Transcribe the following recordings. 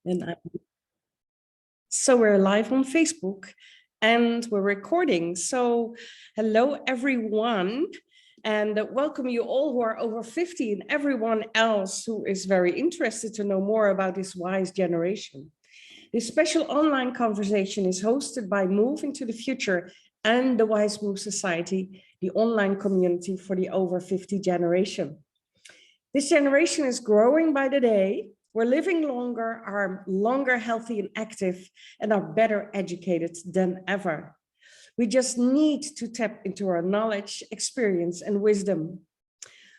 And so we're live on Facebook and we're recording. So hello, everyone, and welcome you all who are over 50 and everyone else who is very interested to know more about this Wize generation. This special online conversation is hosted by Move into the Future and the Wize Move Society, the online community for the over 50 generation. This generation is growing by the day. We're living longer, are longer healthy and active, and are better educated than ever. We just need to tap into our knowledge, experience, and wisdom.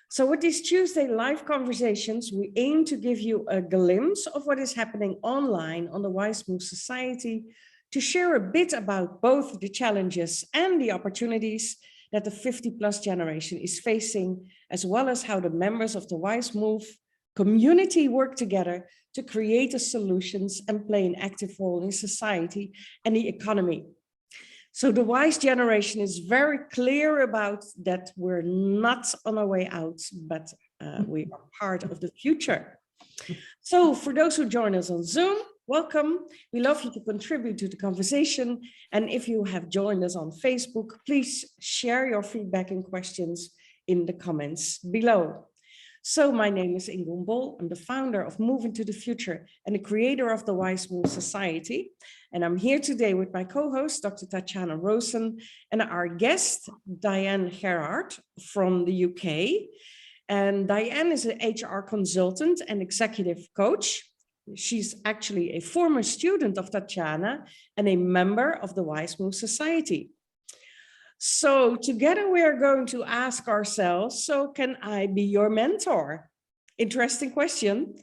So with these Tuesday live conversations, we aim to give you a glimpse of what is happening online on the Wize Move Society, to share a bit about both the challenges and the opportunities that the 50+ generation is facing, as well as how the members of the Wize Move community work together to create the solutions and play an active role in society and the economy. So the Wize generation is very clear about that we're not on our way out, but we are part of the future. So for those who join us on Zoom, welcome. We love you to contribute to the conversation. And if you have joined us on Facebook, please share your feedback and questions in the comments below. So my name is Ingun. I'm the founder of Move into the Future and the creator of the Wize Move Society. And I'm here today with my co-host, Dr. Tatiana Rowson, and our guest, Diane Gerrard from the UK. And Diane is an HR consultant and executive coach. She's actually a former student of Tatiana and a member of the Wize Move Society. So together we are going to ask ourselves, so can I be your mentor? Interesting question.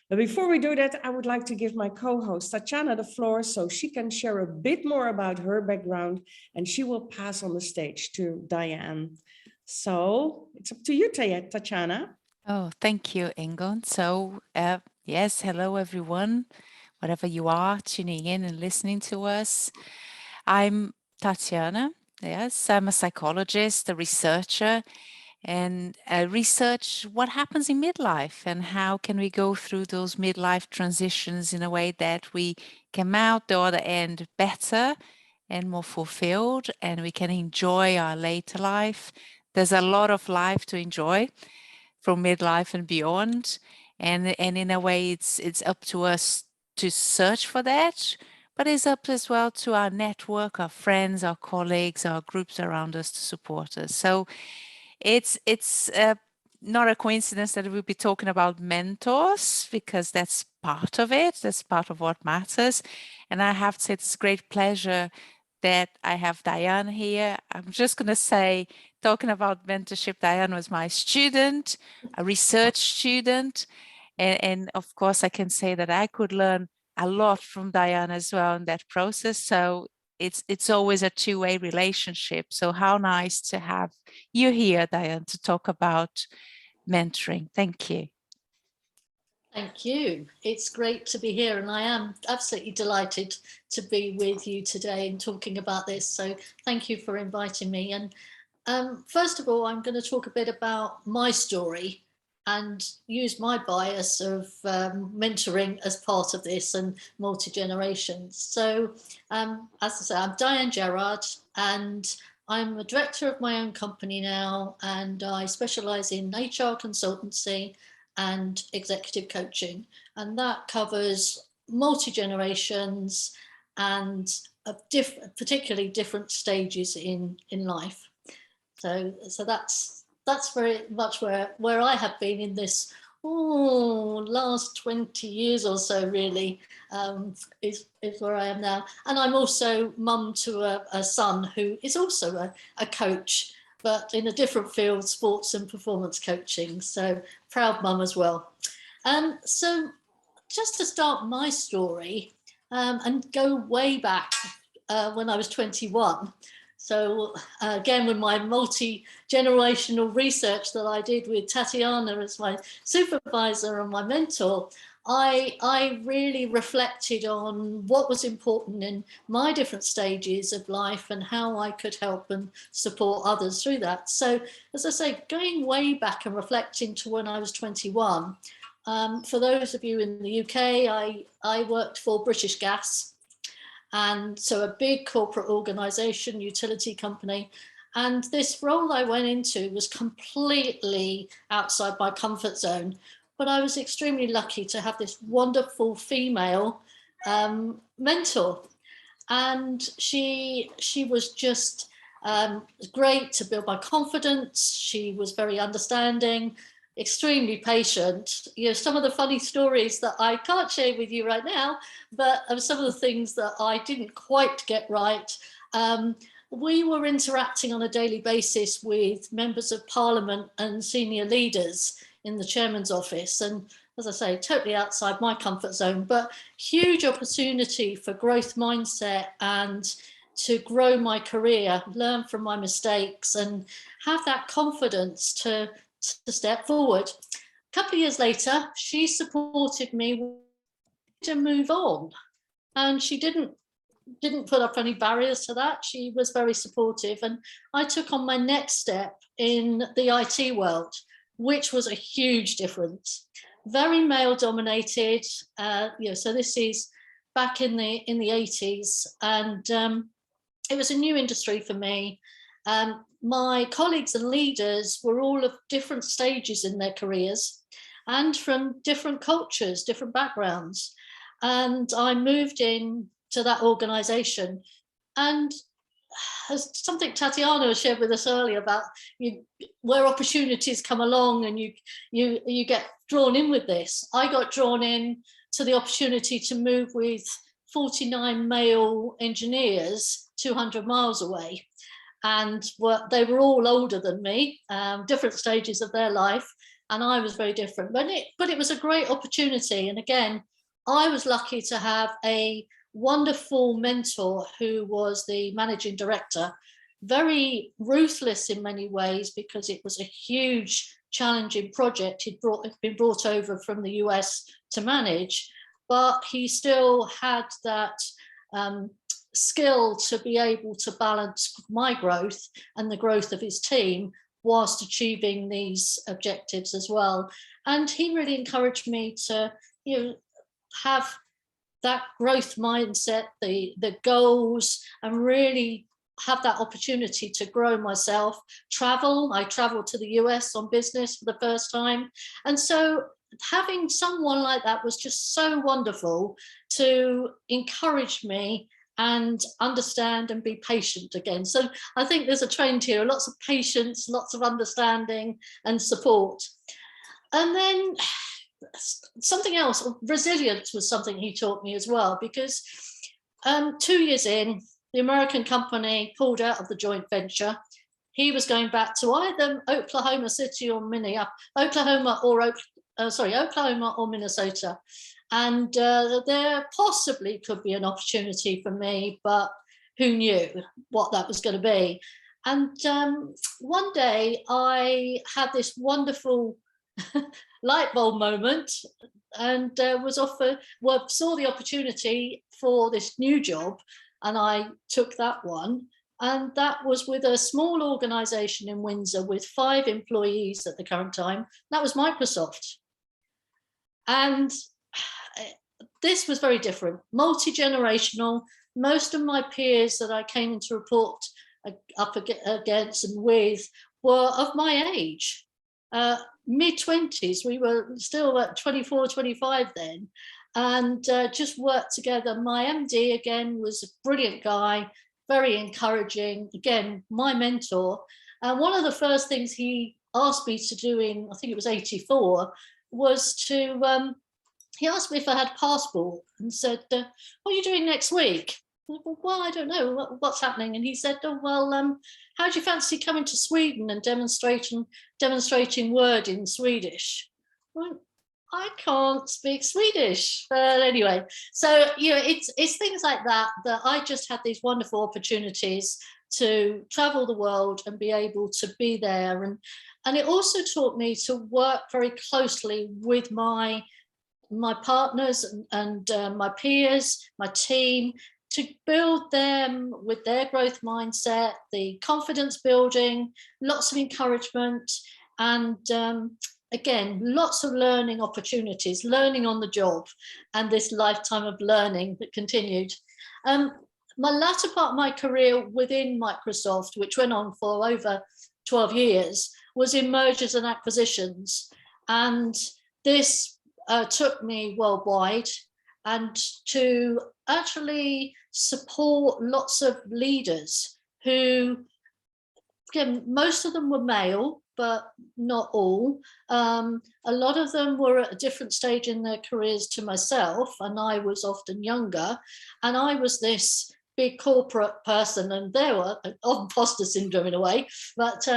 But before we do that, I would like to give my co-host Tatiana the floor so she can share a bit more about her background, and she will pass on the stage to Diane. So it's up to you, Tatiana. Oh, thank you, Ingun. So yes, hello everyone, wherever you are tuning in and listening to us. I'm Tatiana. Yes, I'm a psychologist, a researcher, and research what happens in midlife and how can we go through those midlife transitions in a way that we come out the other end better and more fulfilled, and we can enjoy our later life. There's a lot of life to enjoy from midlife and beyond, and in a way it's up to us to search for that, but it's up as well to our network, our friends, our colleagues, our groups around us to support us. So it's not a coincidence that we'll be talking about mentors, because that's part of it, that's part of what matters. And I have to say it's a great pleasure that I have Diane here. I'm just going to say, talking about mentorship, Diane was my student, a research student. And of course, I can say that I could learn a lot from Diane as well in that process. So it's always a two-way relationship. So how nice to have you here, Diane, to talk about mentoring. Thank you. Thank you. It's great to be here, and I am absolutely delighted to be with you today and talking about this. So thank you for inviting me. And first of all, I'm going to talk a bit about my story and use my bias of mentoring as part of this and multi-generations. So as I say, I'm Diane Gerrard, and I'm a director of my own company now, and I specialise in HR consultancy and executive coaching, and that covers multi-generations and particularly different stages in life. So that's very much where I have been in this last 20 years or so, really, is where I am now. And I'm also mum to a son who is also a coach, but in a different field, sports and performance coaching. So proud mum as well. So just to start my story and go way back when I was 21. So again, with my multi-generational research that I did with Tatiana as my supervisor and my mentor, I really reflected on what was important in my different stages of life and how I could help and support others through that. So as I say, going way back and reflecting to when I was 21, For those of you in the UK, I worked for British Gas, and so a big corporate organisation, utility company. And this role I went into was completely outside my comfort zone. But I was extremely lucky to have this wonderful female mentor. And she was just great to build my confidence. She was very understanding, extremely patient. You know, some of the funny stories that I can't share with you right now, but some of the things that I didn't quite get right. We were interacting on a daily basis with members of parliament and senior leaders in the chairman's office. And as I say, totally outside my comfort zone, but huge opportunity for growth mindset and to grow my career, learn from my mistakes and have that confidence to step forward. A couple of years later, she supported me to move on, and she didn't put up any barriers to that. She was very supportive, and I took on my next step in the IT world, which was a huge difference. Very male dominated, so this is back in the 80s, and it was a new industry for me. My colleagues and leaders were all of different stages in their careers and from different cultures, different backgrounds. And I moved in to that organization, and as something Tatiana shared with us earlier about where opportunities come along and you get drawn in with this. I got drawn in to the opportunity to move with 49 male engineers 200 miles away, and they were all older than me, different stages of their life, and I was very different. But it was a great opportunity, and again, I was lucky to have a wonderful mentor who was the managing director, very ruthless in many ways because it was a huge challenging project. He'd been brought over from the US to manage, but he still had that skill to be able to balance my growth and the growth of his team whilst achieving these objectives as well. And he really encouraged me to, have that growth mindset, the goals, and really have that opportunity to grow myself. I traveled to the US on business for the first time. And so having someone like that was just so wonderful to encourage me and understand and be patient again. So I think there's a trend here, lots of patience, lots of understanding and support. And then something else, resilience was something he taught me as well, because 2 years in, the American company pulled out of the joint venture. He was going back to either Oklahoma City or Oklahoma or Minnesota. And there possibly could be an opportunity for me, but who knew what that was going to be. And one day I had this wonderful light bulb moment and saw the opportunity for this new job, and I took that one. And that was with a small organization in Windsor with 5 employees at the current time. That was Microsoft. And this was very different, multi-generational. Most of my peers that I came into report up against and with were of my age, mid-20s. We were still at 24, 25 then, and just worked together. My MD, again, was a brilliant guy, very encouraging, again, my mentor. And one of the first things he asked me to do in, I think it was 84, was to, he asked me if I had a passport and said, what are you doing next week? Well, I don't know, what's happening? And he said, how do you fancy coming to Sweden and demonstrating Word in Swedish? Well, I can't speak Swedish, but anyway. So, it's things like that I just had these wonderful opportunities to travel the world and be able to be there. And it also taught me to work very closely with my partners and my peers, my team, to build them with their growth mindset, the confidence building, lots of encouragement, and again, lots of learning opportunities, learning on the job, and this lifetime of learning that continued. My latter part of my career within Microsoft, which went on for over 12 years, was in mergers and acquisitions. And this took me worldwide, and to actually support lots of leaders who, again, most of them were male, but not all. A lot of them were at a different stage in their careers to myself, and I was often younger, and I was this big corporate person, and they were imposter syndrome in a way, but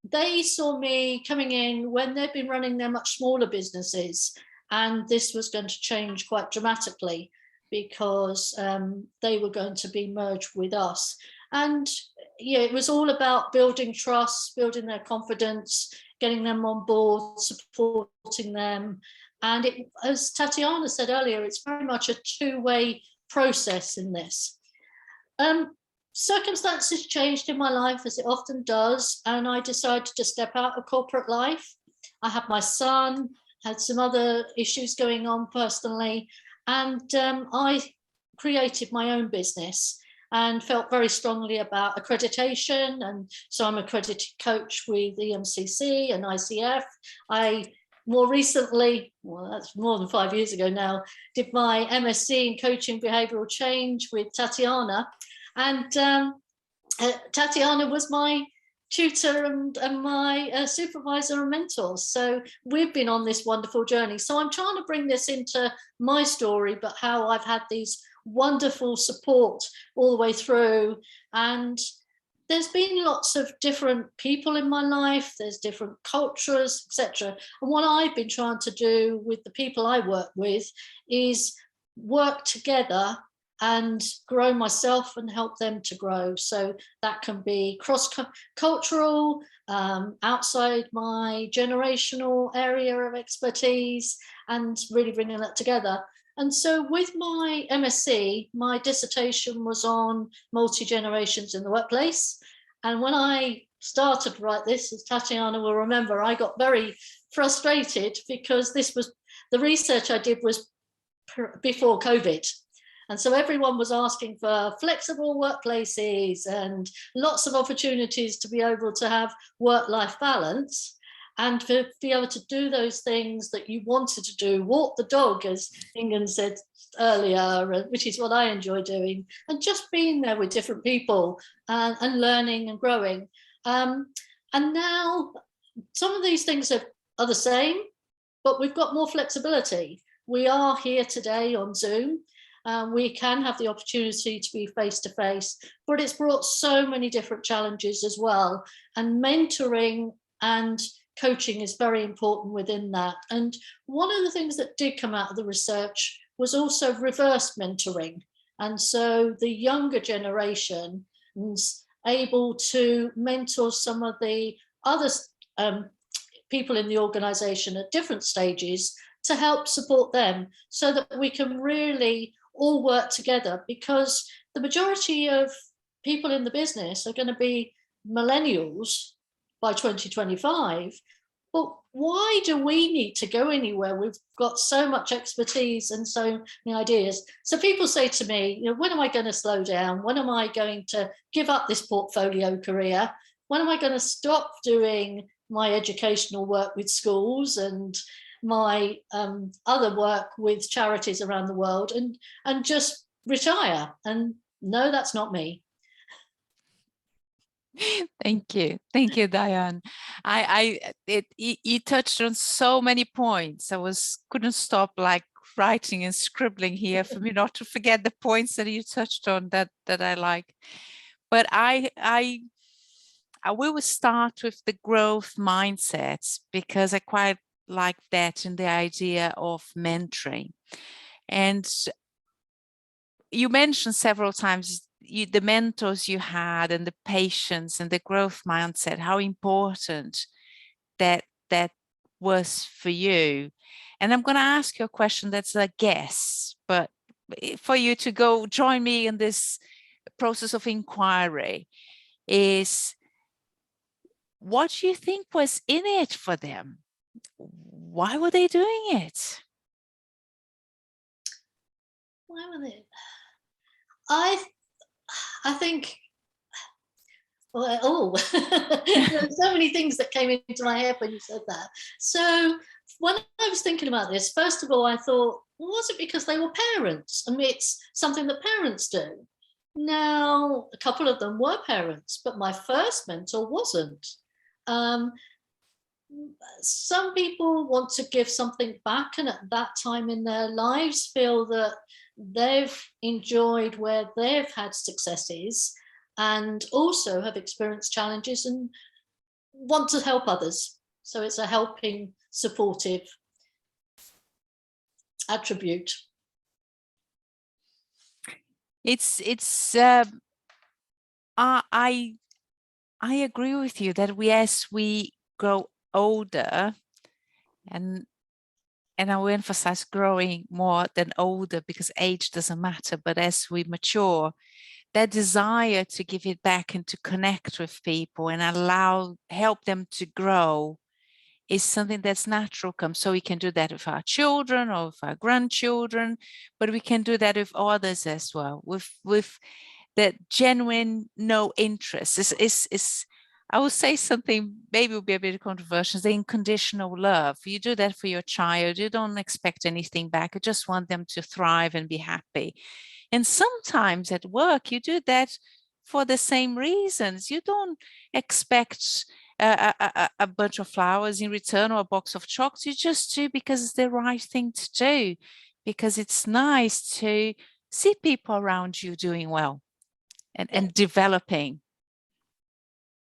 they saw me coming in when they'd been running their much smaller businesses, and this was going to change quite dramatically because they were going to be merged with us. And yeah, it was all about building trust, building their confidence, getting them on board, supporting them. And it, as Tatiana said earlier, it's very much a two-way process in this. Circumstances changed in my life, as it often does, and I decided to step out of corporate life. I had my son, had some other issues going on personally, and I created my own business and felt very strongly about accreditation. And so I'm an accredited coach with the EMCC and ICF. I more recently, well, that's more than 5 years ago now, did my MSc in coaching behavioural change with Tatiana. And Tatiana was my tutor and my supervisor and mentor. So we've been on this wonderful journey. So I'm trying to bring this into my story, but how I've had these wonderful support all the way through. And there's been lots of different people in my life, there's different cultures, etc. And what I've been trying to do with the people I work with is work together and grow myself and help them to grow. So that can be cross-cultural, outside my generational area of expertise, and really bringing that together. And so with my MSc, my dissertation was on multi-generations in the workplace. And when I started to write this, as Tatiana will remember, I got very frustrated because this was, the research I did was before COVID. And so everyone was asking for flexible workplaces and lots of opportunities to be able to have work-life balance and to be able to do those things that you wanted to do, walk the dog, as Ingun said earlier, which is what I enjoy doing, and just being there with different people and learning and growing. And now some of these things are the same, but we've got more flexibility. We are here today on Zoom. We can have the opportunity to be face-to-face, but it's brought so many different challenges as well. And mentoring and coaching is very important within that. And one of the things that did come out of the research was also reverse mentoring. And so the younger generation is able to mentor some of the other people in the organization at different stages to help support them so that we can really all work together, because the majority of people in the business are going to be millennials by 2025. But why do we need to go anywhere? We've got so much expertise and so many ideas. So people say to me, you know, when am I going to slow down? When am I going to give up this portfolio career? When am I going to stop doing my educational work with schools and my other work with charities around the world and just retire? And no, that's not me. Thank you, Diane. You touched on so many points. I couldn't stop like writing and scribbling here for me not to forget the points that you touched on that I like. But I will start with the growth mindset, because I quite like that in the idea of mentoring. And you mentioned several times the mentors you had and the patience and the growth mindset, how important that was for you. And I'm going to ask you a question that's a guess, but for you to go join me in this process of inquiry is, what do you think was in it for them? Why were they doing it? Why were they? I think, well, there's so many things that came into my head when you said that. So when I was thinking about this, first of all, I thought, well, was it because they were parents? I mean, it's something that parents do. Now, a couple of them were parents, but my first mentor wasn't. Some people want to give something back, and at that time in their lives feel that they've enjoyed where they've had successes and also have experienced challenges and want to help others. So it's a helping, supportive attribute. I agree with you that as we grow older, and I will emphasize growing more than older, because age doesn't matter, but as we mature, that desire to give it back and to connect with people and help them to grow is something that's natural comes. So we can do that with our children or with our grandchildren, but we can do that with others as well, with that genuine no interest. Is I will say something maybe will be a bit controversial, the unconditional love. You do that for your child, you don't expect anything back, you just want them to thrive and be happy. And sometimes at work, you do that for the same reasons. You don't expect a bunch of flowers in return or a box of chocolates. You just do because it's the right thing to do, because it's nice to see people around you doing well and developing.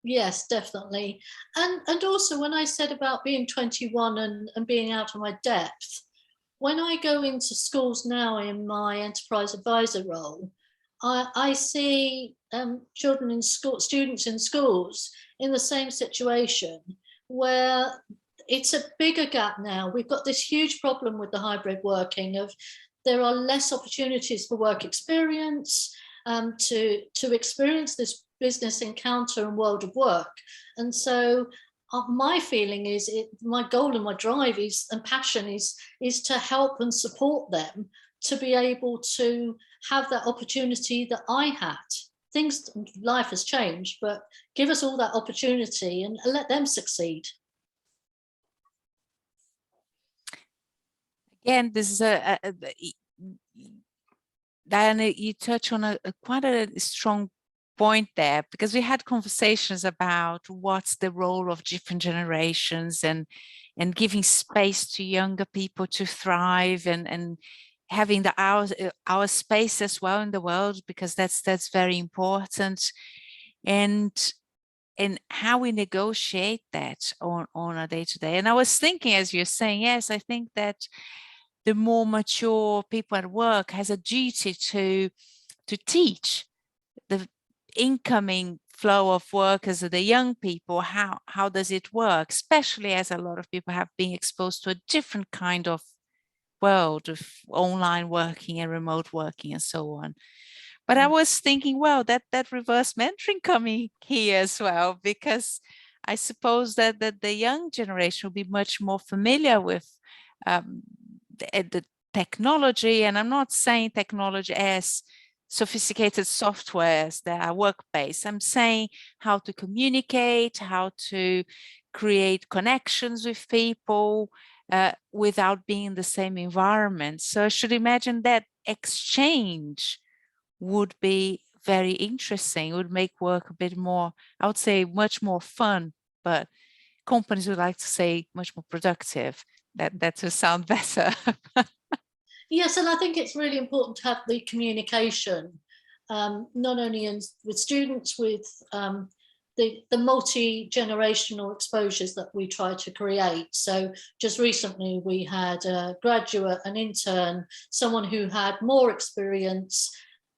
Yes, definitely. And also when I said about being 21 and being out of my depth, when I go into schools now in my enterprise advisor role, I see children in school, students in schools in the same situation where it's a bigger gap now. We've got this huge problem with the hybrid working of there are less opportunities for work experience, to experience this business encounter and world of work. And so my feeling is, my goal and my drive is, and passion is to help and support them to be able to have that opportunity that I had. Life has changed, but give us all that opportunity and let them succeed. Again, this is Diana, you touch on quite a strong point there, because we had conversations about what's the role of different generations and giving space to younger people to thrive and having our space as well in the world, because that's very important, and how we negotiate that on a day-to-day. And I was thinking, as you're saying, yes, I think that the more mature people at work has a duty to teach the incoming flow of workers, the young people, how does it work, especially as a lot of people have been exposed to a different kind of world of online working and remote working and so on. But I was thinking, well, that reverse mentoring coming here as well, because I suppose that the young generation will be much more familiar with the technology. And I'm not saying technology as sophisticated softwares that are work-based. I'm saying how to communicate, how to create connections with people without being in the same environment. So I should imagine that exchange would be very interesting. It would make work a bit more, I would say, much more fun, but companies would like to say much more productive. That will sound better. Yes, and I think it's really important to have the communication, not only with students, with the multi-generational exposures that we try to create. So just recently we had a graduate, an intern, someone who had more experience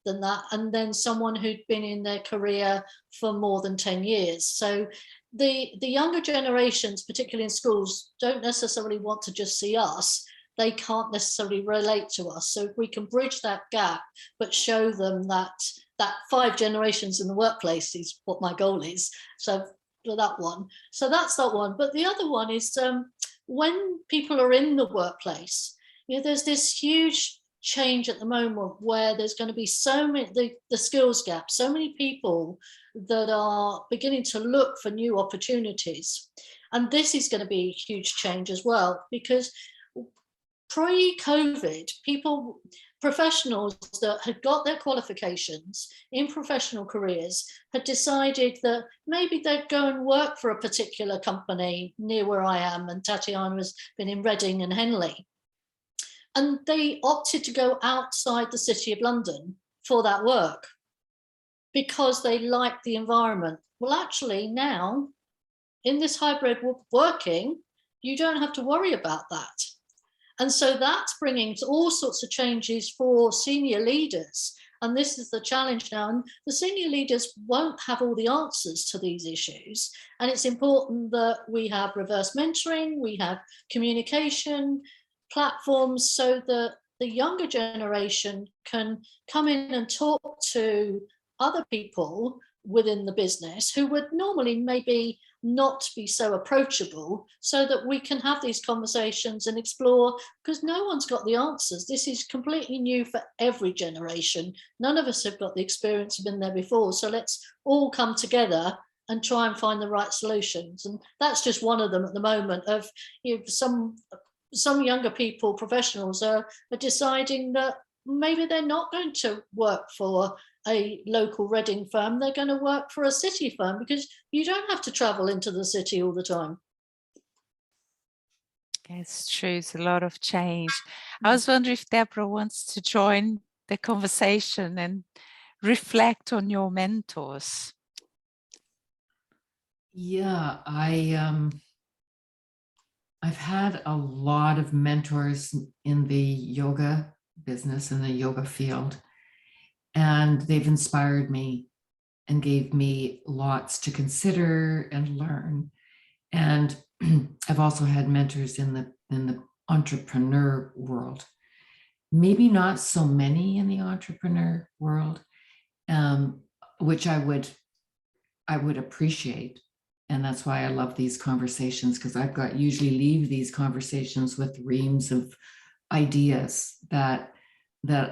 than that, and then someone who'd been in their career for more than 10 years. So the younger generations, particularly in schools, don't necessarily want to just see us. They can't necessarily relate to us. So if we can bridge that gap, but show them that 5 generations in the workplace is what my goal is. So that one. So that's that one. But the other one is when people are in the workplace, there's this huge change at the moment where there's going to be so many, the skills gap, so many people that are beginning to look for new opportunities. And this is going to be a huge change as well, because pre-COVID, professionals that had got their qualifications in professional careers had decided that maybe they'd go and work for a particular company near where I am, and Tatiana has been in Reading and Henley. And they opted to go outside the City of London for that work because they liked the environment. Well, actually now, in this hybrid working, you don't have to worry about that. And so that's bringing all sorts of changes for senior leaders. And this is the challenge now. And the senior leaders won't have all the answers to these issues. And it's important that we have reverse mentoring, we have communication platforms, so that the younger generation can come in and talk to other people within the business who would normally maybe not be so approachable, so that we can have these conversations and explore, because no one's got the answers. This is completely new for every generation. None of us have got the experience of been there before. So let's all come together and try and find the right solutions. And that's just one of them at the moment. Of some younger people, professionals are deciding that maybe they're not going to work for a local Reading firm, they're going to work for a city firm, because you don't have to travel into the city all the time. It's true, it's a lot of change. I was wondering if Deborah wants to join the conversation and reflect on your mentors. Yeah, I've had a lot of mentors in the yoga business, in the yoga field, and they've inspired me and gave me lots to consider and learn. And I've also had mentors in the entrepreneur world, maybe not so many in the entrepreneur world, which I would appreciate. And that's why I love these conversations, because usually leave these conversations with reams of ideas that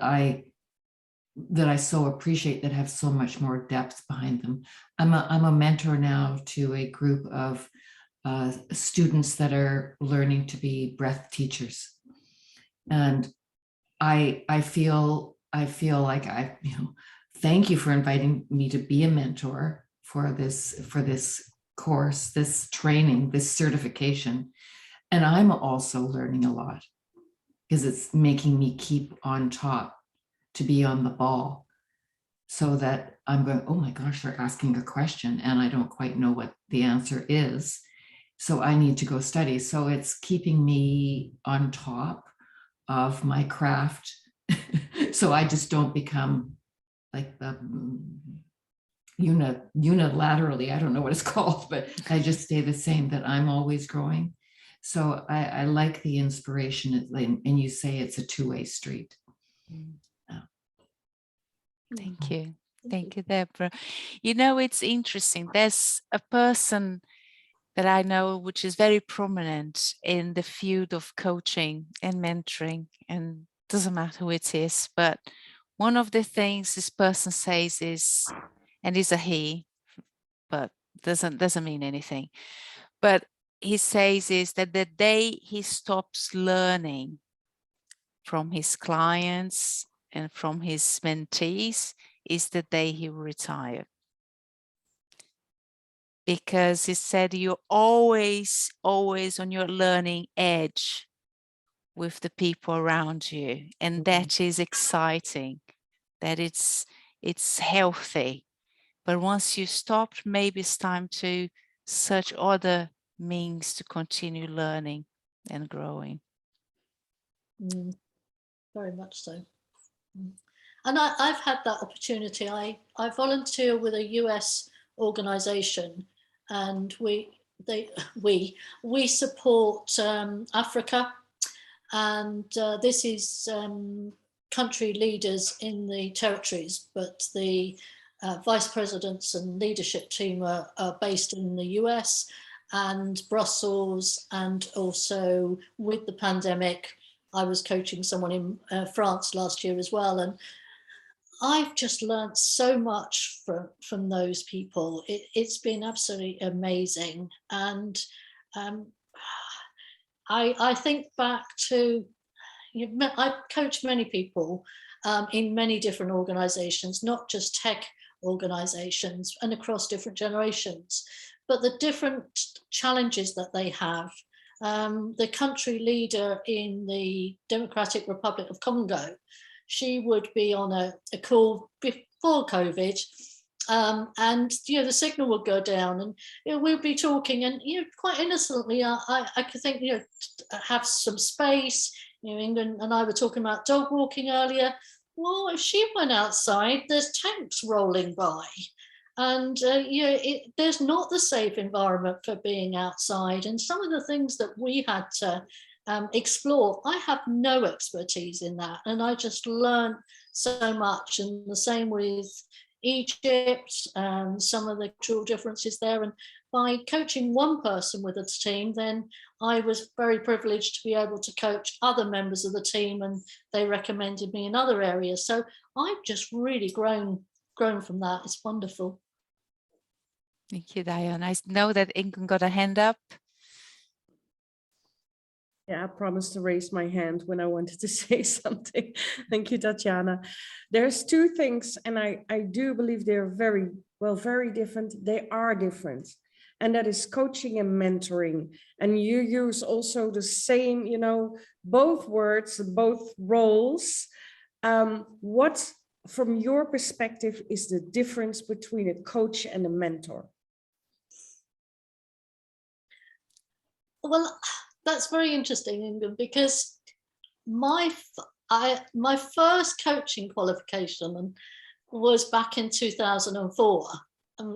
I so appreciate, that have so much more depth behind them. I'm a mentor now to a group of students that are learning to be breath teachers, and I feel like thank you for inviting me to be a mentor for this course, this training, this certification. And I'm also learning a lot, because it's making me keep on top, to be on the ball, so that I'm going, oh my gosh, they're asking a question and I don't quite know what the answer is, so I need to go study. So it's keeping me on top of my craft so I just don't become like the unilaterally, I don't know what it's called, but I just stay the same, that I'm always growing. So I like the inspiration, and you say it's a two-way street. Thank you. Thank you, Deborah. It's interesting. There's a person that I know which is very prominent in the field of coaching and mentoring, and doesn't matter who it is, but one of the things this person says is, and is a he, but doesn't mean anything, but he says is that the day he stops learning from his clients and from his mentees is the day he will retire. Because he said you're always on your learning edge with the people around you, and that is exciting, that it's healthy. But once you stop, maybe it's time to search other means to continue learning and growing. Very much so. And I've had that opportunity. I volunteer with a US organization, and we support Africa, and this is country leaders in the territories, but the vice presidents and leadership team are based in the US and Brussels, and also with the pandemic, I was coaching someone in France last year as well. And I've just learned so much from those people. It's been absolutely amazing. And I think back to, I've coached many people in many different organizations, not just tech organizations, and across different generations, but the different challenges that they have. The country leader in the Democratic Republic of Congo, she would be on a call before COVID, and the signal would go down, and we'd be talking, and quite innocently, I could think, have some space. Ingun and I were talking about dog walking earlier. Well, if she went outside, there's tanks rolling by, and there's not the safe environment for being outside. And some of the things that we had to explore, I have no expertise in that, and I just learned so much. And the same with Egypt, some of the cultural differences there. And by coaching one person with a team, then I was very privileged to be able to coach other members of the team, and they recommended me in other areas. So I've just really grown from that. It's wonderful. Thank you, Diane. I know that Ingun got a hand up. Yeah, I promised to raise my hand when I wanted to say something. Thank you, Tatiana. There's two things, and I do believe they're very different. They are different. And that is coaching and mentoring. And you use also the same, both words, both roles. What, from your perspective, is the difference between a coach and a mentor? Well, that's very interesting, Ingun, because my first coaching qualification was back in 2004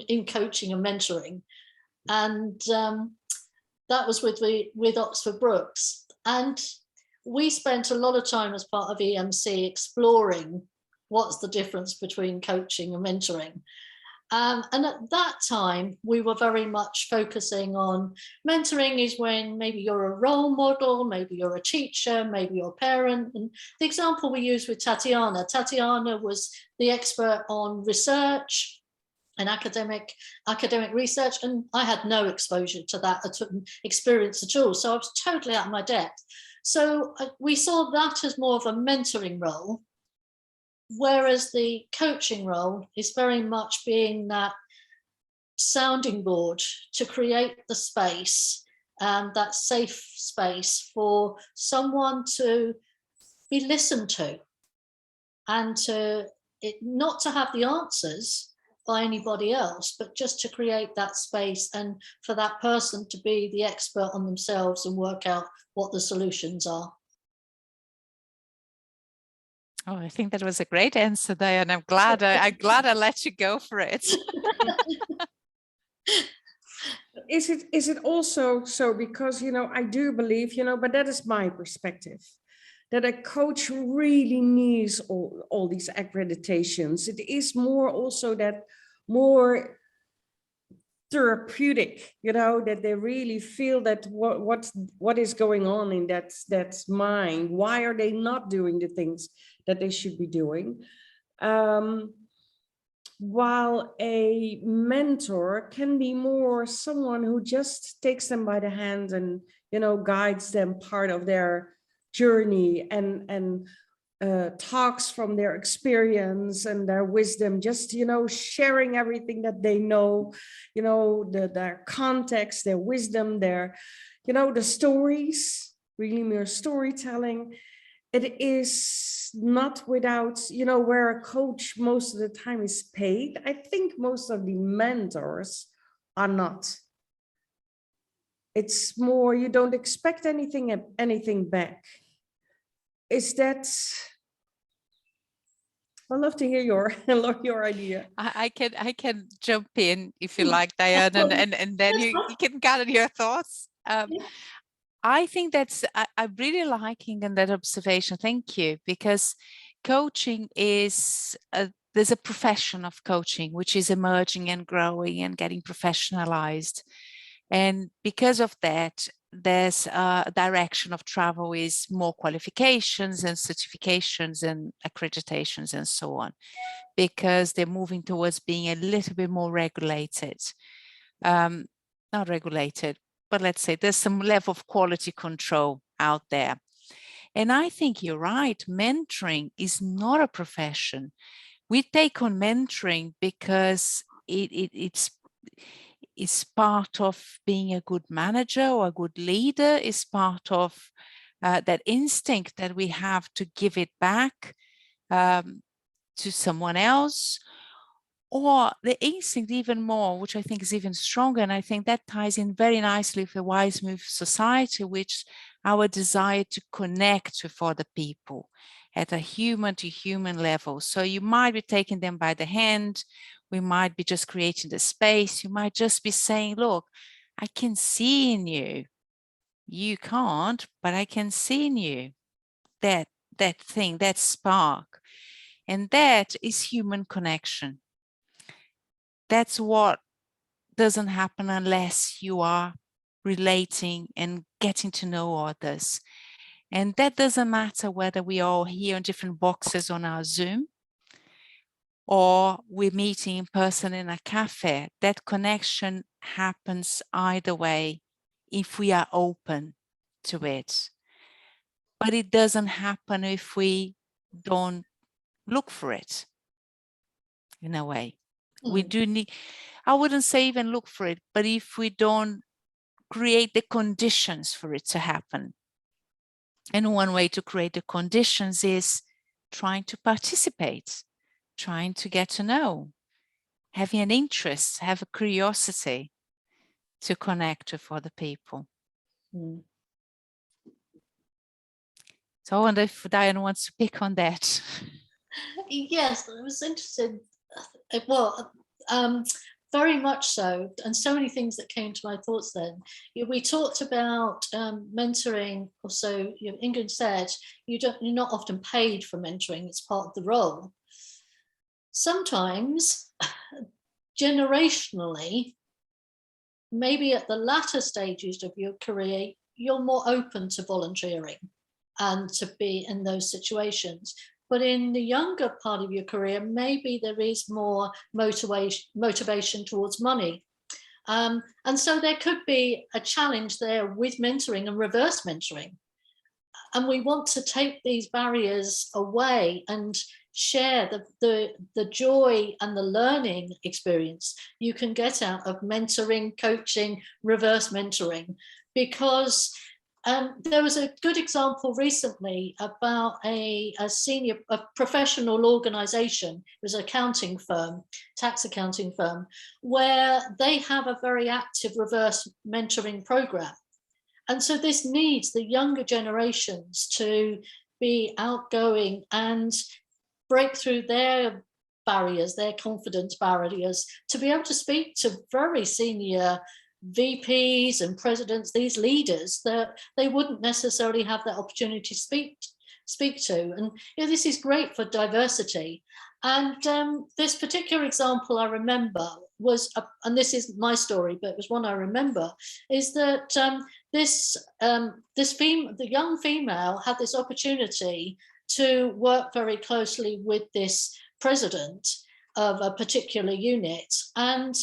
in coaching and mentoring. And that was with Oxford Brookes. And we spent a lot of time as part of EMC exploring what's the difference between coaching and mentoring. And at that time, we were very much focusing on mentoring is when maybe you're a role model, maybe you're a teacher, maybe you're a parent. And the example we used with Tatiana was the expert on research and academic research, and I had no exposure to that experience at all. So I was totally out of my depth. So we saw that as more of a mentoring role, whereas the coaching role is very much being that sounding board to create the space, that safe space for someone to be listened to, and not to have the answers by anybody else, but just to create that space and for that person to be the expert on themselves and work out what the solutions are. Oh, I think that was a great answer, Diane. I'm glad I let you go for it. Is it also so, because I do believe, but that is my perspective, that a coach really needs all these accreditations. It is more also that more therapeutic, that they really feel that what is going on in that mind. Why are they not doing the things that they should be doing? While a mentor can be more someone who just takes them by the hand and guides them part of their journey and talks from their experience and their wisdom, just sharing everything that they know, their context, their wisdom, their the stories, really mere storytelling. It is not without where a coach most of the time is paid. I think most of the mentors are not. It's more, you don't expect anything back. Is that? I'd love to hear your idea. I can jump in if you like, Diane, and then you can gather your thoughts. I think I'm really liking that observation. Thank you, because coaching is there's a profession of coaching which is emerging and growing and getting professionalized. And because of that, there's a direction of travel is more qualifications and certifications and accreditations and so on, because they're moving towards being a little bit more regulated. Not regulated, but let's say there's some level of quality control out there. And I think you're right, mentoring is not a profession. We take on mentoring because it's part of being a good manager or a good leader. It's part of that instinct that we have to give it back to someone else, or the instinct even more, which I think is even stronger. And I think that ties in very nicely with the Wize Move Society, which our desire to connect with other people at a human to human level. So you might be taking them by the hand. We might be just creating the space. You might just be saying, look, I can see in you. You can't, but I can see in you that thing, that spark. And that is human connection. That's what doesn't happen unless you are relating and getting to know others. And that doesn't matter whether we are here in different boxes on our Zoom or we're meeting in person in a cafe. That connection happens either way if we are open to it. But it doesn't happen if we don't look for it, in a way. We do need, I wouldn't say even look for it, but if we don't create the conditions for it to happen. And one way to create the conditions is trying to participate, trying to get to know, having an interest, have a curiosity to connect with other people. So I wonder if Diane wants to pick on that. Yes, I was interested. Well, very much so, and so many things that came to my thoughts then. We talked about mentoring. Also, Ingun said you're not often paid for mentoring; it's part of the role. Sometimes, generationally, maybe at the latter stages of your career, you're more open to volunteering and to be in those situations. But in the younger part of your career, maybe there is more motivation towards money. And so there could be a challenge there with mentoring and reverse mentoring. And we want to take these barriers away and share the joy and the learning experience you can get out of mentoring, coaching, reverse mentoring, because there was a good example recently about a professional organization. It was an accounting firm, tax accounting firm, where they have a very active reverse mentoring program. And so this needs the younger generations to be outgoing and break through their barriers, their confidence barriers, to be able to speak to very senior VPs and presidents, these leaders that they wouldn't necessarily have that opportunity to speak to. And this is great for diversity. And this particular example I remember was, and this is my story, but it was one I remember, is that the young female had this opportunity to work very closely with this president of a particular unit, and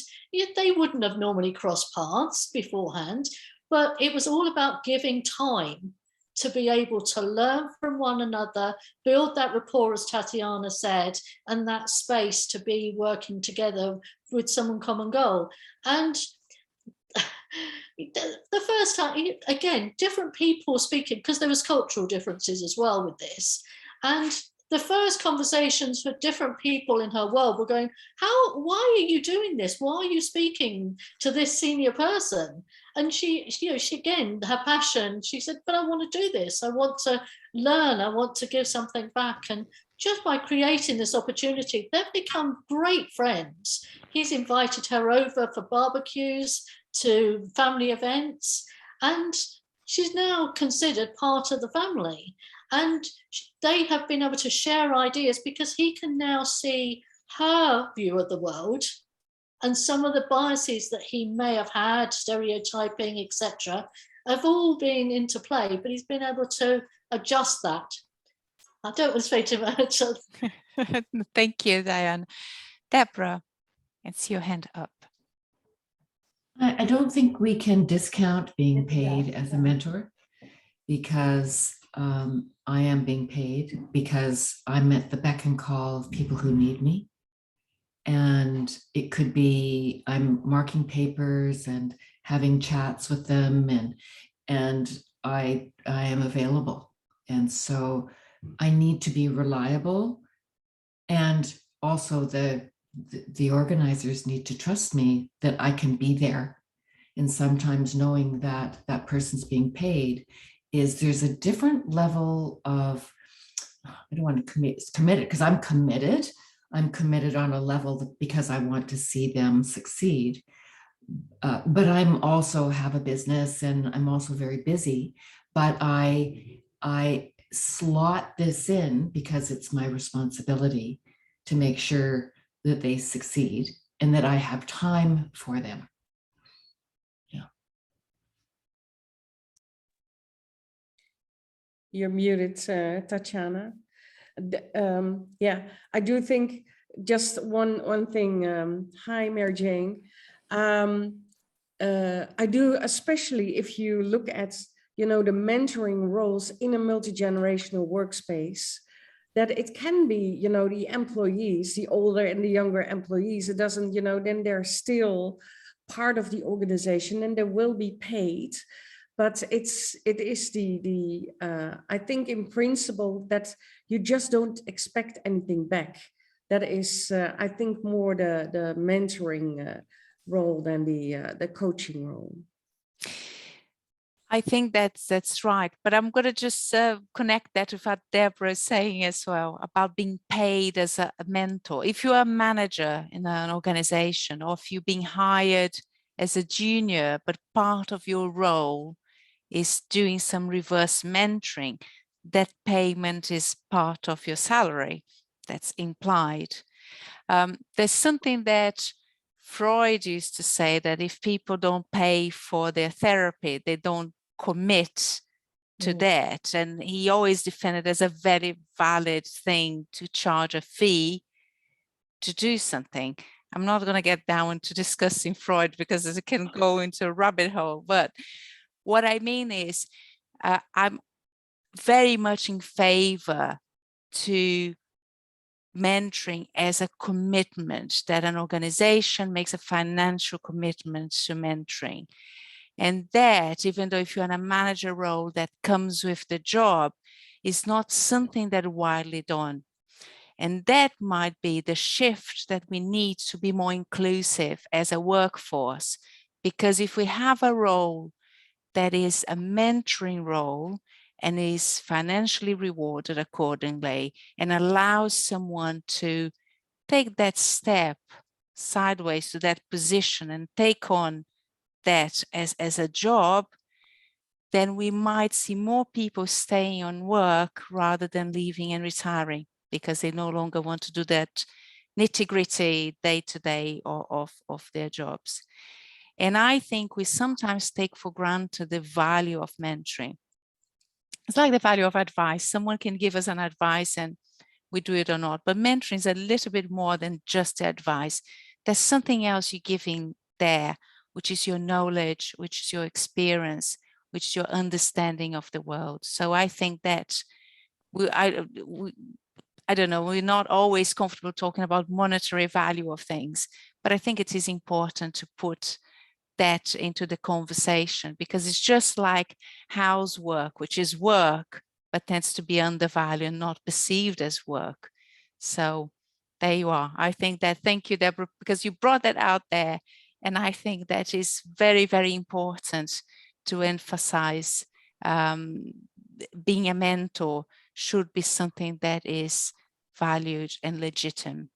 they wouldn't have normally crossed paths beforehand, but it was all about giving time to be able to learn from one another, build that rapport, as Tatiana said, and that space to be working together with some common goal. And the first time, again, different people speaking, because there was cultural differences as well with this. And the first conversations for different people in her world were going, why are you doing this? Why are you speaking to this senior person? And she again, her passion, she said, but I want to do this. I want to learn. I want to give something back. And just by creating this opportunity, they've become great friends. He's invited her over for barbecues, to family events, and she's now considered part of the family. And they have been able to share ideas because he can now see her view of the world, and some of the biases that he may have had, stereotyping, etc., have all been into play, but he's been able to adjust that. I don't want to say too much. Thank you, Diane. Deborah, I see your hand up. I don't think we can discount being paid as a mentor, because I am being paid because I'm at the beck and call of people who need me. And it could be I'm marking papers and having chats with them, and I am available. And so I need to be reliable, and also the organizers need to trust me that I can be there. And sometimes knowing that that person's being paid there's a different level of, I don't want to committed, because I'm committed. I'm committed on a level because I want to see them succeed. But I'm also have a business, and I'm also very busy, but I slot this in because it's my responsibility to make sure that they succeed and that I have time for them. Yeah. You're muted, Tatiana. Yeah, I do think just one thing. Hi, Mary Jane. I do, especially if you look at, the mentoring roles in a multi-generational workspace, that it can be, the employees, the older and the younger employees. It doesn't, then they're still part of the organization and they will be paid. But it is the I think in principle that you just don't expect anything back. That is, I think, more the mentoring role than the coaching role. I think that's right, but I'm going to just connect that with what Deborah is saying as well about being paid as a mentor. If you're a manager in an organization, or if you're being hired as a junior, but part of your role is doing some reverse mentoring, that payment is part of your salary. That's implied. There's something that Freud used to say, that if people don't pay for their therapy, they don't commit to that. And he always defended as a very valid thing to charge a fee to do something. I'm not going to get down to discussing Freud because it can go into a rabbit hole, but what I mean is I'm very much in favor to mentoring as a commitment, that an organization makes a financial commitment to mentoring. And that, even though if you're in a manager role, that comes with the job, is not something that widely done. And that might be the shift that we need to be more inclusive as a workforce. Because if we have a role that is a mentoring role and is financially rewarded accordingly and allows someone to take that step sideways to that position and take on that as a job, then we might see more people staying on work rather than leaving and retiring because they no longer want to do that nitty-gritty day-to-day of their jobs. And I think we sometimes take for granted the value of mentoring. It's like the value of advice. Someone can give us an advice and we do it or not, but mentoring is a little bit more than just the advice. There's something else you're giving there, which is your knowledge, which is your experience, which is your understanding of the world. So I think that I don't know, we're not always comfortable talking about monetary value of things, but I think it is important to put that into the conversation, because it's just like housework, which is work, but tends to be undervalued and not perceived as work. So there you are. I think that, thank you, Deborah, because you brought that out there. And I think that is very, very important to emphasize. Being a mentor should be something that is valued and legitimate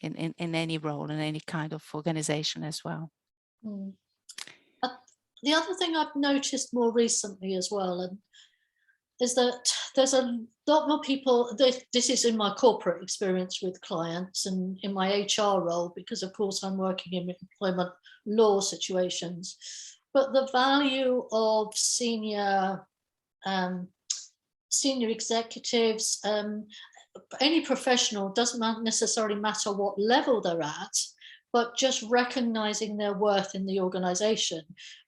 in any role, in any kind of organization as well. The other thing I've noticed more recently as well, and is that there's a lot more people, this is in my corporate experience with clients and in my HR role, because of course I'm working in employment law situations, but the value of senior executives, any professional, doesn't necessarily matter what level they're at, but just recognizing their worth in the organization.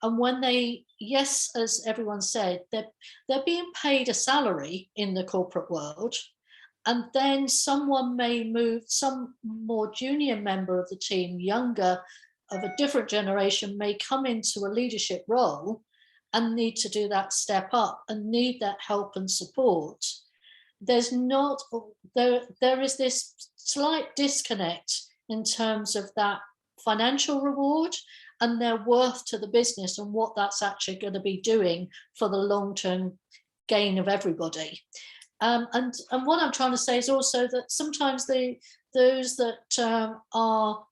And when they, yes, as everyone said, they're being paid a salary in the corporate world, and then someone may move, some more junior member of the team, younger, of a different generation, may come into a leadership role and need to do that step up and need that help and support. There's not, there is this slight disconnect in terms of that financial reward and their worth to the business and what that's actually going to be doing for the long-term gain of everybody. And what I'm trying to say is also that sometimes those that are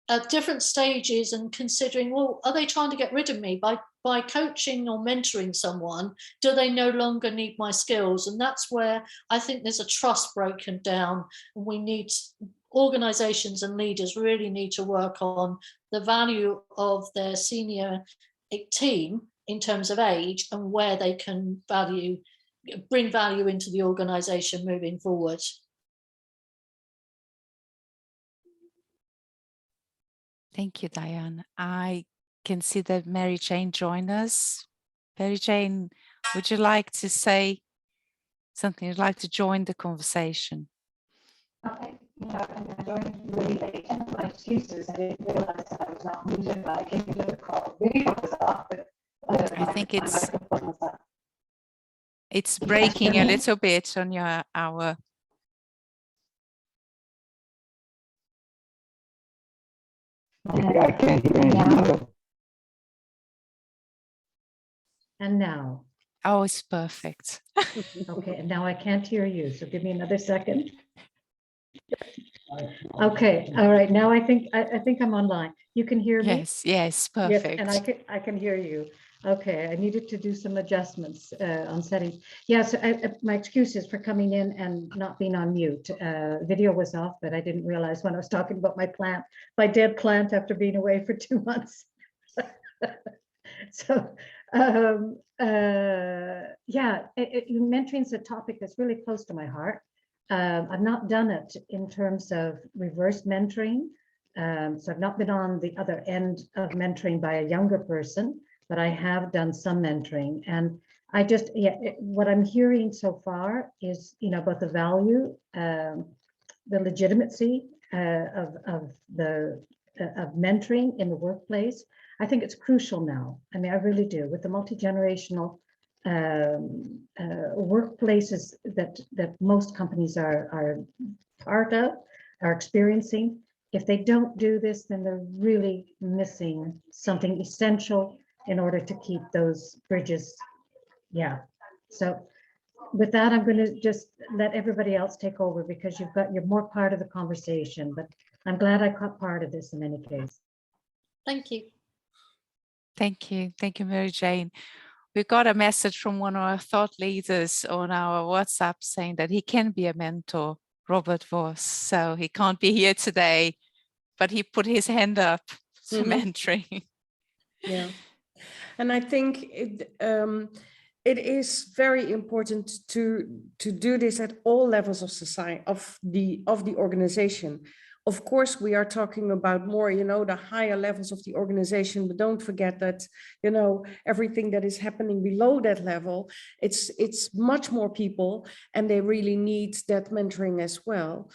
at different stages and considering, well, are they trying to get rid of me by coaching or mentoring someone? Do they no longer need my skills? And that's where I think there's a trust broken down, and we need, organizations and leaders really need to work on the value of their senior team in terms of age and where they can bring value into the organization moving forward. Thank you, Diane. I can see that Mary Jane joined us. Mary Jane, would you like to say something? You'd like to join the conversation? Okay, I joined really late, and my excuses, I didn't realize that I was not muted, but I came into the call. Video was off, but I think it's breaking a little bit on our. Okay, I can't hear anything. And now. Oh, it's perfect. Okay, and now I can't hear you, so give me another second. Okay, all right, now I think I'm online. You can hear me? Yes, perfect. Yes, and I can hear you. Okay, I needed to do some adjustments on settings. Yes, my excuses for coming in and not being on mute. Video was off, but I didn't realize when I was talking about my dead plant after being away for 2 months. So, yeah, mentoring is a topic that's really close to my heart. I've not done it in terms of reverse mentoring. So I've not been on the other end of mentoring by a younger person, but I have done some mentoring. And I just, what I'm hearing so far is, about the value, the legitimacy of mentoring in the workplace. I think it's crucial now. I mean, I really do, with the multi-generational workplaces that most companies are part of, are experiencing. If they don't do this, then they're really missing something essential in order to keep those bridges. Yeah. So with that, I'm going to just let everybody else take over, because you're more part of the conversation, but I'm glad I caught part of this in any case. Thank you. Thank you. Thank you, Mary Jane. We got a message from one of our thought leaders on our WhatsApp saying that he can be a mentor, Robert Voss. So he can't be here today, but he put his hand up to mentoring. Yeah. And I think it is very important to do this at all levels of society, of the organization. Of course, we are talking about more, the higher levels of the organization, but don't forget that, everything that is happening below that level, it's much more people, and they really need that mentoring as well.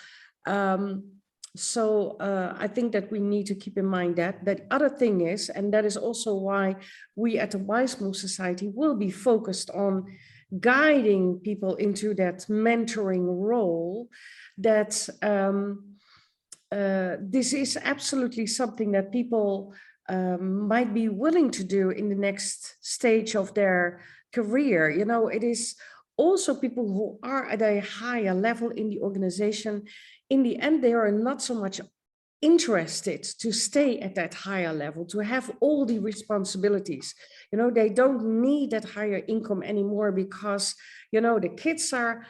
So I think that we need to keep in mind that. The other thing is, and that is also why we at the Wize Move Society will be focused on guiding people into that mentoring role, that this is absolutely something that people might be willing to do in the next stage of their career. It is also people who are at a higher level in the organization. In the end, they are not so much interested to stay at that higher level, to have all the responsibilities. You know, they don't need that higher income anymore because, you know, the kids are,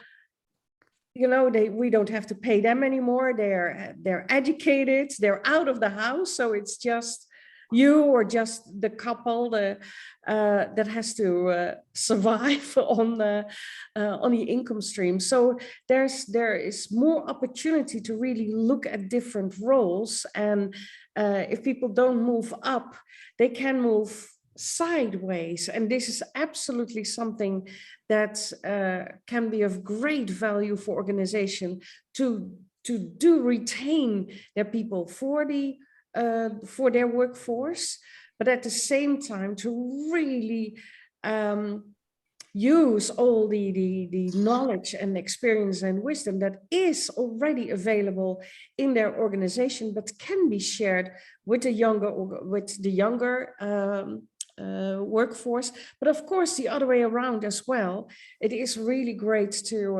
you know, we don't have to pay them anymore. They're educated, they're out of the house. So it's just you or just the couple that has to survive on the income stream. So there is more opportunity to really look at different roles. And if people don't move up, they can move sideways. And this is absolutely something that can be of great value for organization to retain their people for their workforce, but at the same time to really use all the knowledge and experience and wisdom that is already available in their organization, but can be shared with the younger workforce. But of course, the other way around as well. It is really great to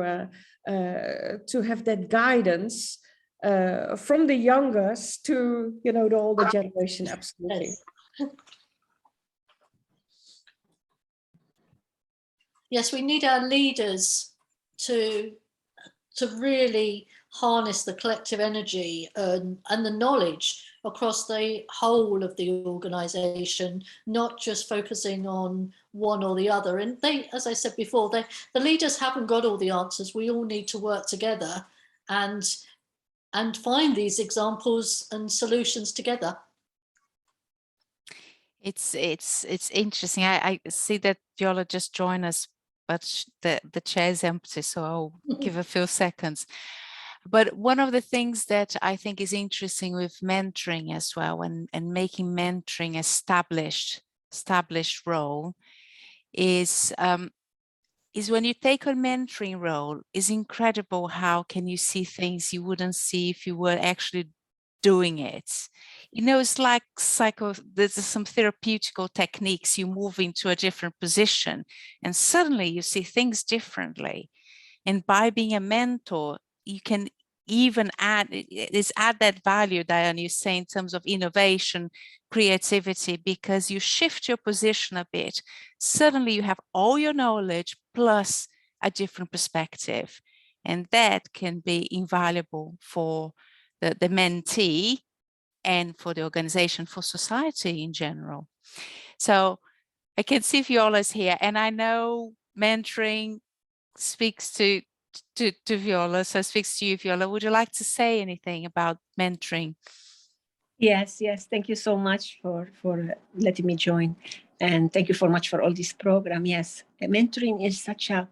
have that guidance from the youngest to, you know, the older generation. Absolutely. Yes. Yes, we need our leaders to really harness the collective energy and the knowledge across the whole of the organization, not just focusing on one or the other. And they, as I said before, the leaders haven't got all the answers. We all need to work together and find these examples and solutions together. It's interesting. I see that Viola just joined us, but the chair is empty, so I'll give a few seconds. But one of the things that I think is interesting with mentoring as well, and making mentoring established role, is when you take a mentoring role, is incredible how can you see things you wouldn't see if you were actually doing it. You know, it's like there's some therapeutical techniques. You move into a different position and suddenly you see things differently. And by being a mentor, you can even add that value, Diane, you say, in terms of innovation, creativity, because you shift your position a bit. Suddenly you have all your knowledge plus a different perspective. And that can be invaluable for the mentee and for the organization, for society in general. So I can see Viola's here, and I know mentoring speaks to Viola, so speaks to you, Viola. Would you like to say anything about mentoring? Yes, thank you so much for letting me join, and thank you so much for all this program. Yes, mentoring is such a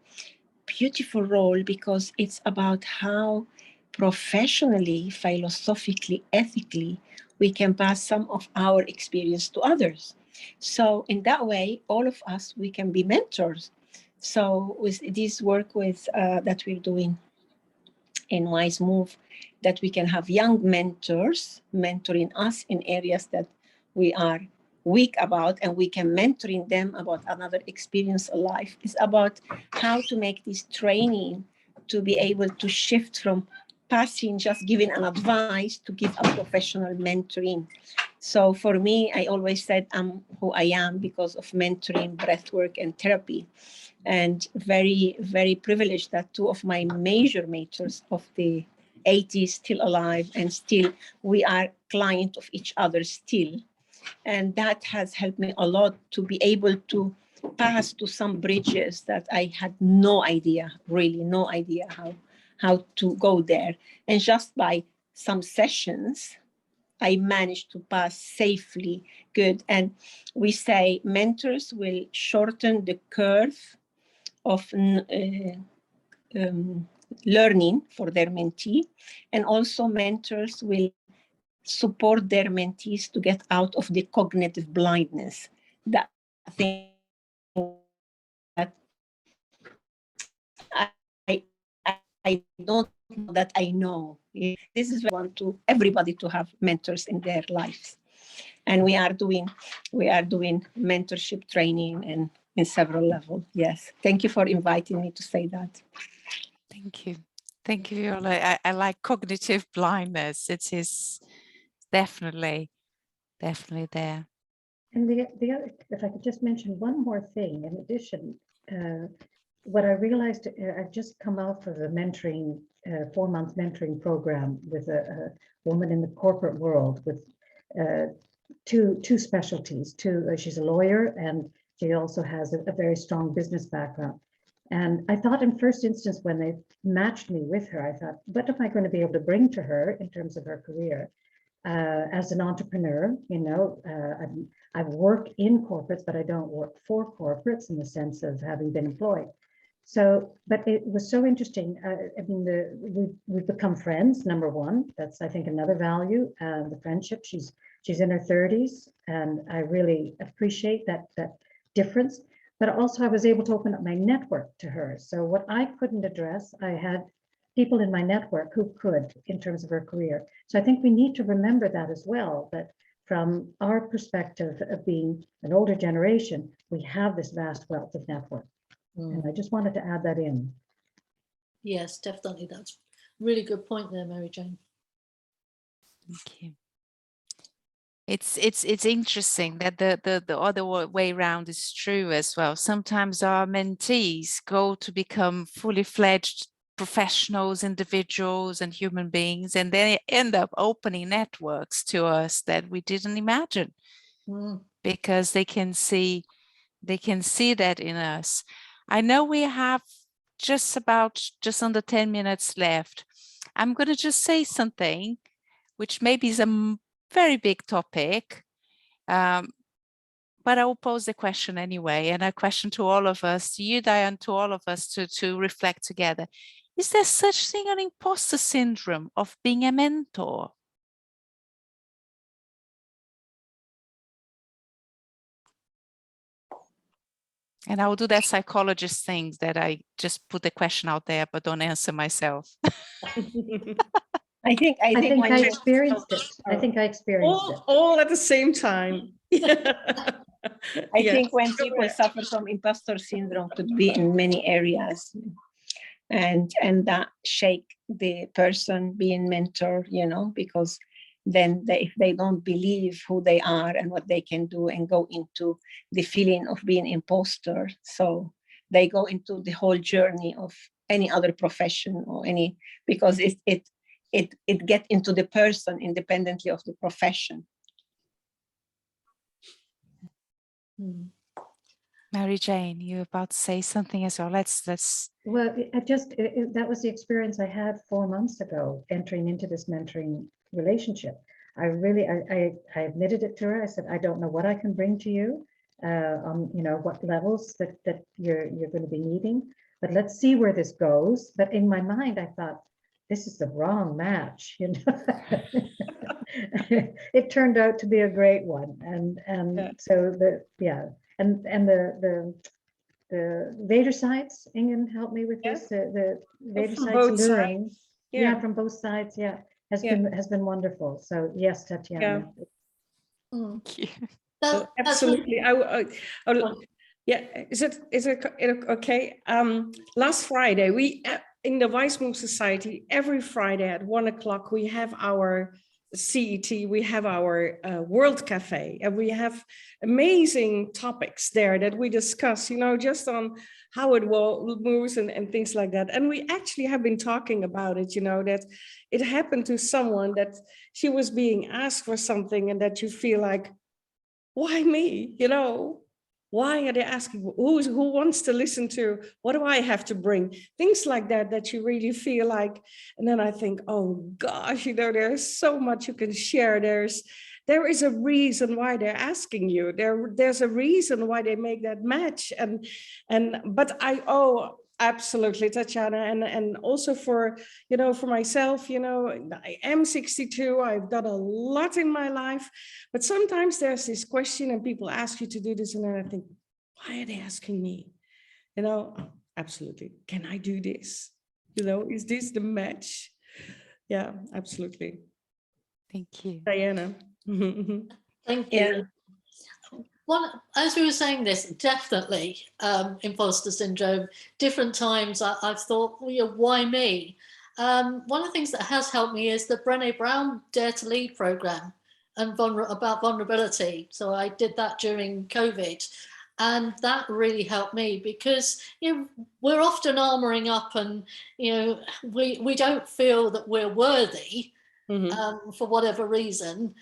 beautiful role because it's about how professionally, philosophically, ethically, we can pass some of our experience to others. So in that way, all of us, we can be mentors. So with this work with that we're doing in Wize Move, that we can have young mentors mentoring us in areas that we are weak about, and we can mentoring them about another experience of life. It's about how to make this training to be able to shift from passing, just giving an advice, to give a professional mentoring. So for me, I always said I'm who I am because of mentoring, breathwork, and therapy. And very, very privileged that two of my major mentors of the 80s still alive, and still we are clients of each other still. And that has helped me a lot to be able to pass to some bridges that I had no idea, really no idea how to go there. And just by some sessions, I managed to pass safely, good. And we say mentors will shorten the curve of learning for their mentee, and also mentors will support their mentees to get out of the cognitive blindness. That thing that I don't know that I know. This is what I want to everybody to have mentors in their lives, and we are doing mentorship training and in several levels. Yes, thank you for inviting me to say that. Thank you, Viola. I like cognitive blindness. It is definitely there. And the other, if I could just mention one more thing, in addition, what I realized, I've just come out of a mentoring, 4-month mentoring program with a woman in the corporate world with two specialties. She's a lawyer and she also has a very strong business background. And I thought in first instance, when they matched me with her, I thought, what am I going to be able to bring to her in terms of her career? As an entrepreneur, I've worked in corporates, but I don't work for corporates in the sense of having been employed. So, but it was so interesting. I mean, we've become friends, number one. That's, I think, another value, the friendship. She's in her 30s, and I really appreciate that difference. But also I was able to open up my network to her. So what I couldn't address, I had people in my network who could in terms of her career. So I think we need to remember that as well, that from our perspective of being an older generation, we have this vast wealth of network. And I just wanted to add that in. Yes, definitely. That's a really good point there, Mary Jane. Thank you. It's interesting that the other way around is true as well. Sometimes our mentees go to become fully fledged professionals, individuals, and human beings, and they end up opening networks to us that we didn't imagine, because they can see that in us. I know we have just under 10 minutes left. I'm going to just say something which maybe is a very big topic, but I will pose the question anyway, and a question to all of us, to you, Diane, to all of us, to reflect together. Is there such thing an imposter syndrome of being a mentor? And I will do that psychologist things that I just put the question out there, but don't answer myself. I think I experienced it. I think I experienced it. All at the same time. I think when people suffer from imposter syndrome, could be in many areas, and that shake the person being mentor, because then if they don't believe who they are and what they can do, and go into the feeling of being imposter, so they go into the whole journey of any other profession or any, because it get into the person independently of the profession. Mary Jane, you're about to say something as well. Let's. Well, that was the experience I had 4 months ago, entering into this mentoring relationship. I admitted it to her. I said, I don't know what I can bring to you, on what levels that you're going to be needing, but let's see where this goes. But in my mind, I thought, this is the wrong match. It turned out to be a great one, and so the Vader sites, Ingun helped me with this. The Vader sites luring, from both sides, has been wonderful. So yes, Tatiana. Absolutely. Is it okay? Last Friday, we in the Wize Society, every Friday at 1 o'clock, we have our CET, we have our World Cafe, and we have amazing topics there that we discuss, just on how it moves and things like that. And we actually have been talking about it, that it happened to someone that she was being asked for something, and that you feel like, why me? Why are they asking? Who wants to listen to? What do I have to bring? Things like that you really feel like. And then I think, oh gosh, there's so much you can share. There is a reason why they're asking you. There's a reason why they make that match. But absolutely, Tatiana, and also for myself, I am 62. I've done a lot in my life, but sometimes there's this question, and people ask you to do this, and then I think, why are they asking me? Absolutely. Can I do this? Is this the match? Yeah, absolutely. Thank you, Thank Diana. you. As we were saying this, definitely imposter syndrome. Different times I've thought, why me? One of the things that has helped me is the Brené Brown Dare to Lead program, and about vulnerability. So I did that during COVID. And that really helped me because, you know, we're often armoring up and, you know, we don't feel that we're worthy for whatever reason.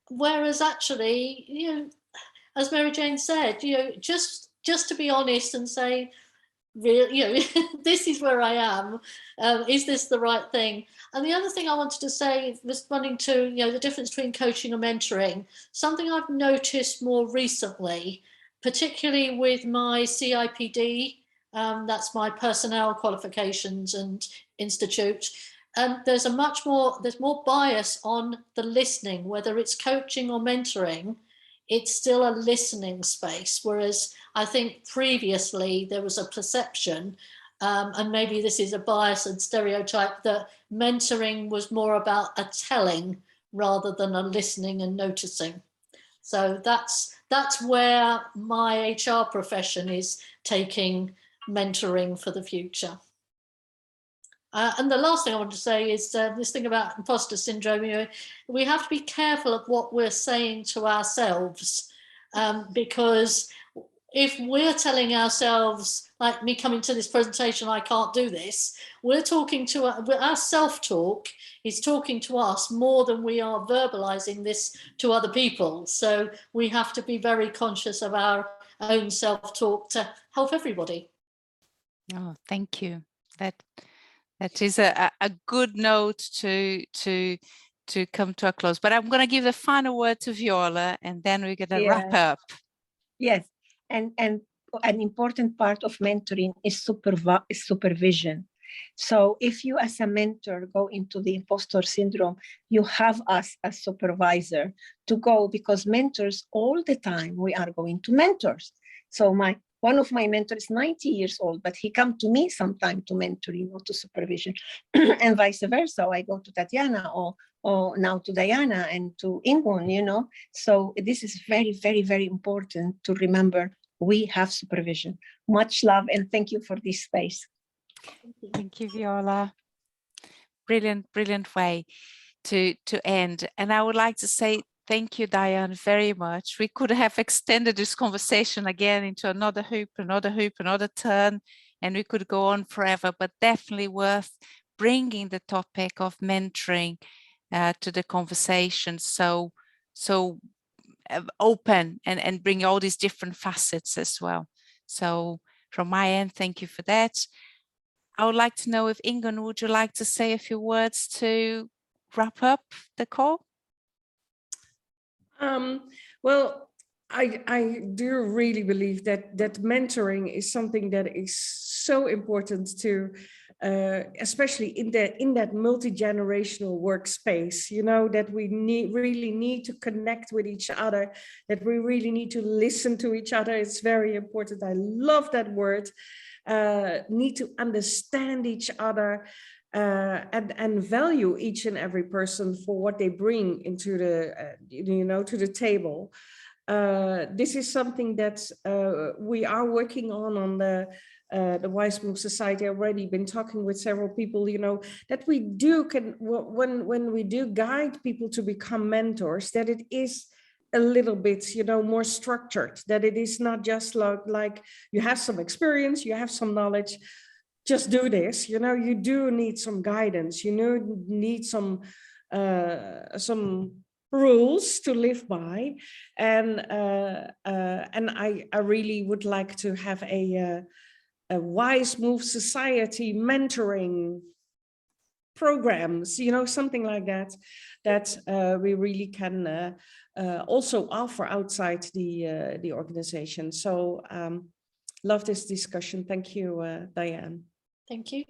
Whereas actually, you know, as Mary Jane said, you know, just to be honest and say, really, you know, this is where I am. Is this the right thing? And the other thing I wanted to say, responding to, you know, the difference between coaching and mentoring, something I've noticed more recently, particularly with my CIPD, that's my personnel qualifications and institute. There's more bias on the listening, whether it's coaching or mentoring. It's still a listening space, whereas I think previously there was a perception, and maybe this is a bias and stereotype, that mentoring was more about a telling rather than a listening and noticing. So that's where my HR profession is taking mentoring for the future. And the last thing I want to say is this thing about imposter syndrome. You know, we have to be careful of what we're saying to ourselves, because if we're telling ourselves, like me coming to this presentation, I can't do this, we're talking to our self-talk is talking to us more than we are verbalizing this to other people. So we have to be very conscious of our own self-talk to help everybody. Oh, thank you. That is a good note to come to a close. But I'm going to give the final word to Viola, and then we're going to wrap up. Yes, and an important part of mentoring is supervision. So if you as a mentor go into the imposter syndrome, you have us as supervisor to go, because mentors all the time, we are going to mentors. So one of my mentors is 90 years old, but he come to me sometime to mentoring or to supervision and vice versa. I go to Tatiana or now to Diana and to Ingun, you know. So this is very, very, very important to remember. We have supervision. Much love and thank you for this space. Thank you, Viola. Brilliant, brilliant way to end. And I would like to say thank you, Diane, very much. We could have extended this conversation again into another hoop, another turn, and we could go on forever, but definitely worth bringing the topic of mentoring to the conversation so open and bring all these different facets as well. So from my end, thank you for that. I would like to know if Ingun, would you like to say a few words to wrap up the call? Well, I do really believe that mentoring is something that is so important to, especially in that multi-generational workspace. You know, that we really need to connect with each other. That we really need to listen to each other. It's very important. I love that word. Need to understand each other. And value each and every person for what they bring into the, to the table. This is something that we are working on the Wize Move Society. I've already been talking with several people, you know, that we do when we do guide people to become mentors, that it is a little bit, you know, more structured, that it is not just like you have some experience, you have some knowledge, just do this. You know, you do need some guidance, you know, need some rules to live by, and I really would like to have a Wize Move Society mentoring programs, you know, something like that, that we really can also offer outside the organization. So love this discussion. Thank you, Diane. Thank you.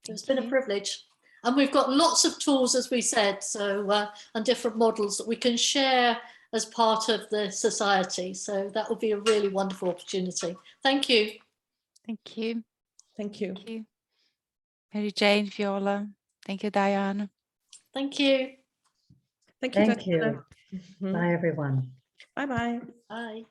It's been a privilege. And we've got lots of tools, as we said, so and different models that we can share as part of the society. So that would be a really wonderful opportunity. Thank you. Thank you. Thank you. Thank you. Mary Jane, Viola. Thank you, Diane. Thank you. Thank you. Thank you. Bye, everyone. Bye-bye. Bye.